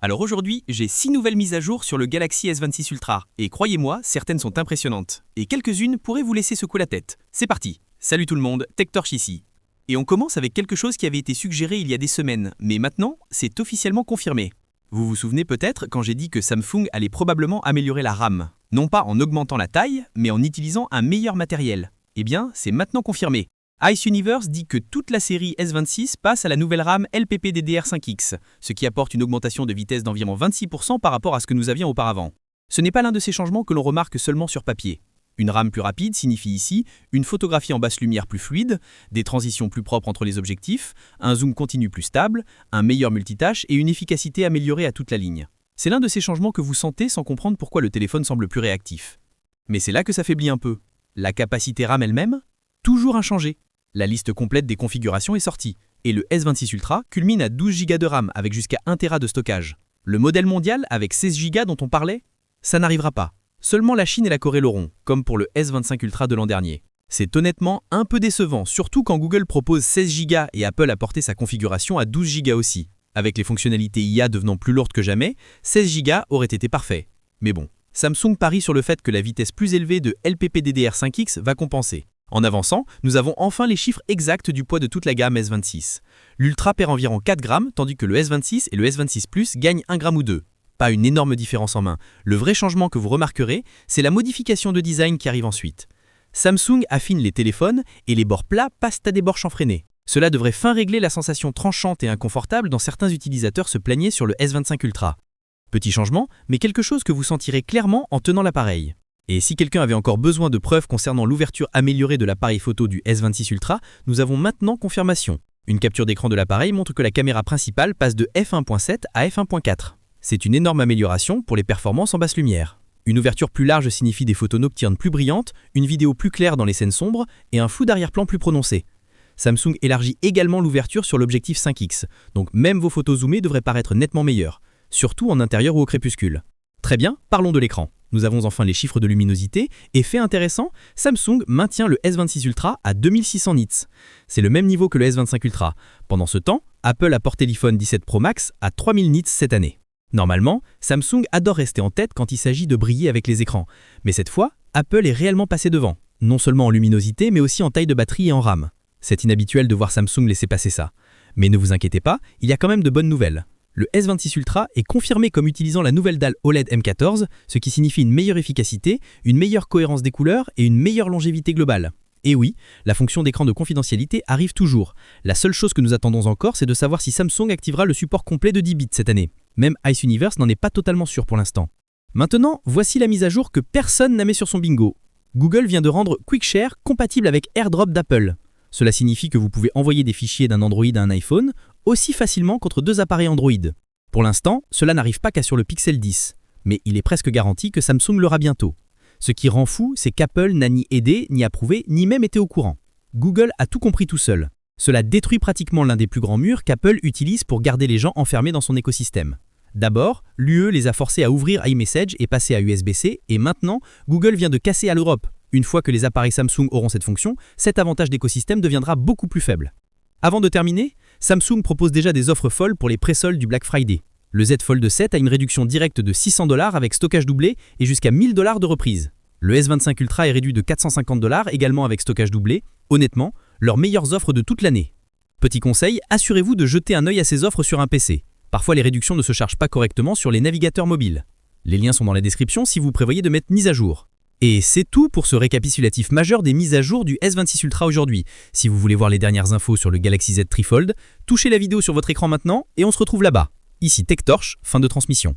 Alors aujourd'hui, j'ai 6 nouvelles mises à jour sur le Galaxy S26 Ultra, et croyez-moi, certaines sont impressionnantes. Et quelques-unes pourraient vous laisser secouer la tête. C'est parti. Salut tout le monde, TechTorch ici. Et on commence avec quelque chose qui avait été suggéré il y a des semaines, mais maintenant, c'est officiellement confirmé. Vous vous souvenez peut-être quand j'ai dit que Samsung allait probablement améliorer la RAM. Non pas en augmentant la taille, mais en utilisant un meilleur matériel. Eh bien, c'est maintenant confirmé. Ice Universe dit que toute la série S26 passe à la nouvelle RAM LPPDDR5X, ce qui apporte une augmentation de vitesse d'environ 26% par rapport à ce que nous avions auparavant. Ce n'est pas l'un de ces changements que l'on remarque seulement sur papier. Une RAM plus rapide signifie ici une photographie en basse lumière plus fluide, des transitions plus propres entre les objectifs, un zoom continu plus stable, un meilleur multitâche et une efficacité améliorée à toute la ligne. C'est l'un de ces changements que vous sentez sans comprendre pourquoi le téléphone semble plus réactif. Mais c'est là que ça faiblit un peu. La capacité RAM elle-même, toujours inchangée. La liste complète des configurations est sortie, et le S26 Ultra culmine à 12 Go de RAM avec jusqu'à 1 Tera de stockage. Le modèle mondial avec 16 Go dont on parlait, ça n'arrivera pas. Seulement la Chine et la Corée l'auront, comme pour le S25 Ultra de l'an dernier. C'est honnêtement un peu décevant, surtout quand Google propose 16 Go et Apple a porté sa configuration à 12 Go aussi. Avec les fonctionnalités IA devenant plus lourdes que jamais, 16 Go aurait été parfait. Mais bon, Samsung parie sur le fait que la vitesse plus élevée de LPPDDR5X va compenser. En avançant, nous avons enfin les chiffres exacts du poids de toute la gamme S26. L'Ultra perd environ 4 grammes, tandis que le S26 et le S26 Plus gagnent 1 gramme ou 2. Pas une énorme différence en main. Le vrai changement que vous remarquerez, c'est la modification de design qui arrive ensuite. Samsung affine les téléphones et les bords plats passent à des bords chanfreinés. Cela devrait fin régler la sensation tranchante et inconfortable dont certains utilisateurs se plaignaient sur le S25 Ultra. Petit changement, mais quelque chose que vous sentirez clairement en tenant l'appareil. Et si quelqu'un avait encore besoin de preuves concernant l'ouverture améliorée de l'appareil photo du S26 Ultra, nous avons maintenant confirmation. Une capture d'écran de l'appareil montre que la caméra principale passe de f1.7 à f1.4. C'est une énorme amélioration pour les performances en basse lumière. Une ouverture plus large signifie des photos nocturnes plus brillantes, une vidéo plus claire dans les scènes sombres et un flou d'arrière-plan plus prononcé. Samsung élargit également l'ouverture sur l'objectif 5X, donc même vos photos zoomées devraient paraître nettement meilleures, surtout en intérieur ou au crépuscule. Très bien, parlons de l'écran. Nous avons enfin les chiffres de luminosité, et fait intéressant, Samsung maintient le S26 Ultra à 2600 nits. C'est le même niveau que le S25 Ultra. Pendant ce temps, Apple a porté l'iPhone 17 Pro Max à 3000 nits cette année. Normalement, Samsung adore rester en tête quand il s'agit de briller avec les écrans. Mais cette fois, Apple est réellement passé devant, non seulement en luminosité, mais aussi en taille de batterie et en RAM. C'est inhabituel de voir Samsung laisser passer ça. Mais ne vous inquiétez pas, il y a quand même de bonnes nouvelles. Le S26 Ultra est confirmé comme utilisant la nouvelle dalle OLED M14, ce qui signifie une meilleure efficacité, une meilleure cohérence des couleurs et une meilleure longévité globale. Et oui, la fonction d'écran de confidentialité arrive toujours. La seule chose que nous attendons encore, c'est de savoir si Samsung activera le support complet de 10 bits cette année. Même Ice Universe n'en est pas totalement sûr pour l'instant. Maintenant, voici la mise à jour que personne n'a mis sur son bingo. Google vient de rendre QuickShare compatible avec AirDrop d'Apple. Cela signifie que vous pouvez envoyer des fichiers d'un Android à un iPhone aussi facilement qu'entre deux appareils Android. Pour l'instant, cela n'arrive pas qu'à sur le Pixel 10, mais il est presque garanti que Samsung l'aura bientôt. Ce qui rend fou, c'est qu'Apple n'a ni aidé, ni approuvé, ni même été au courant. Google a tout compris tout seul. Cela détruit pratiquement l'un des plus grands murs qu'Apple utilise pour garder les gens enfermés dans son écosystème. D'abord, l'UE les a forcés à ouvrir iMessage et passer à USB-C, et maintenant, Google vient de casser à l'Europe. Une fois que les appareils Samsung auront cette fonction, cet avantage d'écosystème deviendra beaucoup plus faible. Avant de terminer, Samsung propose déjà des offres folles pour les pré-soldes du Black Friday. Le Z Fold 7 a une réduction directe de $600 avec stockage doublé et jusqu'à $1000 de reprise. Le S25 Ultra est réduit de $450 également avec stockage doublé. Honnêtement, leurs meilleures offres de toute l'année. Petit conseil, assurez-vous de jeter un œil à ces offres sur un PC. Parfois les réductions ne se chargent pas correctement sur les navigateurs mobiles. Les liens sont dans la description si vous prévoyez de mettre mise à jour. Et c'est tout pour ce récapitulatif majeur des mises à jour du S26 Ultra aujourd'hui. Si vous voulez voir les dernières infos sur le Galaxy Z Trifold, touchez la vidéo sur votre écran maintenant et on se retrouve là-bas. Ici TechTorch, fin de transmission.